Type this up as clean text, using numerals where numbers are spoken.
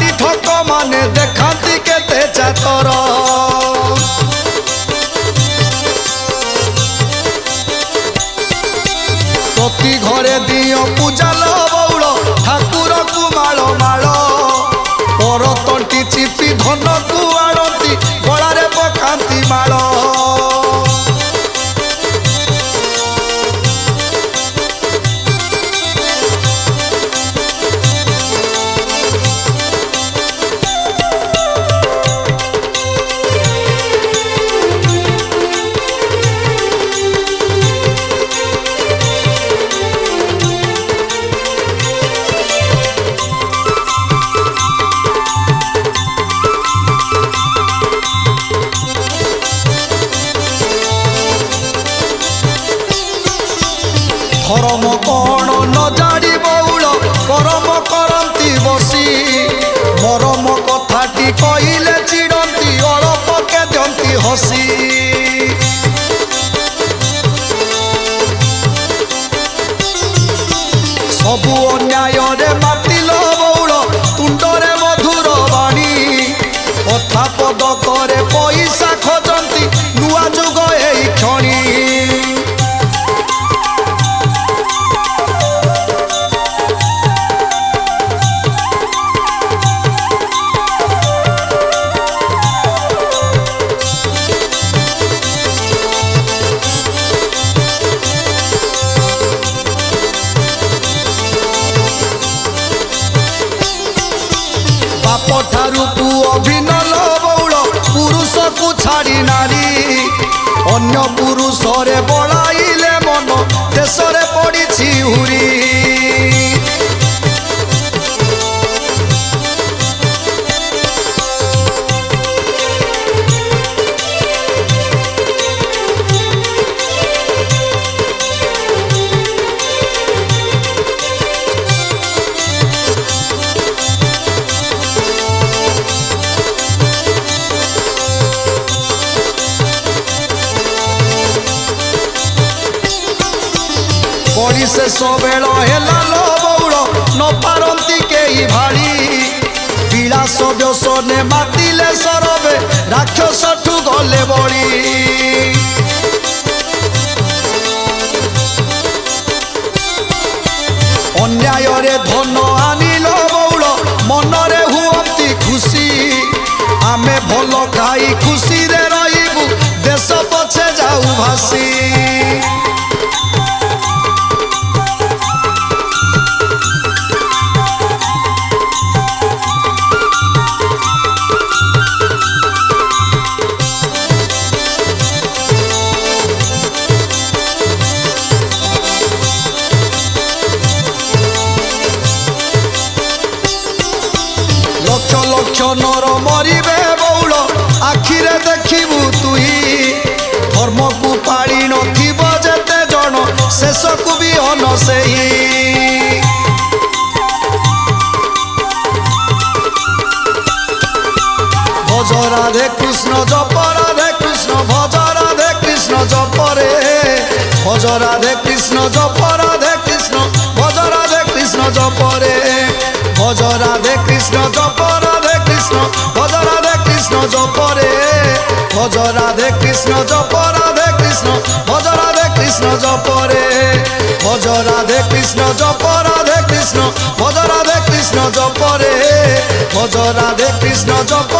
बाटी ठक माने देखाती केते चातर प्रति घरे दियो पूजा लो बौल ठाकुर को माल माल पर तंटी चिपी धन को आड़ती गलारे पकाती माल धर्म कौन न जाड़ी बौल करम करती बसी मरम कथाटी कहले चिड़ती अड़प के दियंती हसी सबु अन्याय रे मातिल बौल तुंडरे मधुर बाणी कथा पद करे पैसा खोजती नुआ जुग एई क्षणी ठारू पुओ भिनल बौल पुरुष को छाड़ी नारी अन्य पुरुष रे बड़ाइले मन देश रे पड़ी हुरी बड़ी से सबेल हेला लो बौल न पारती के भाड़ी विलास व्यसने मातिले सरबे राक्षस ठू गले बड़ी अन्याय रे धन आनिल बौल मनरे हुअती खुशी आमे भल खाई खुशी रे रहिबु देश पछे जाऊ भासी लक्ष लक्ष नर मरिबे बौल आखिरे देखिबु तुही धर्म को पाड़ी नथिब जेते जन शेष को भी हन सेही भज राधे कृष्ण जप राधे कृष्ण भज राधे कृष्ण जप रे भज राधे कृष्ण जप राधे कृष्ण भज राधे कृष्ण जप रे भज राधे कृष्ण जप राधे कृष्ण भज राधे कृष्ण जप रे भज राधे कृष्ण जप राधे कृष्ण भज राधे कृष्ण जप रे भज राधे कृष्ण जप राधे कृष्ण भज राधे कृष्ण जप रे भज राधे कृष्ण जप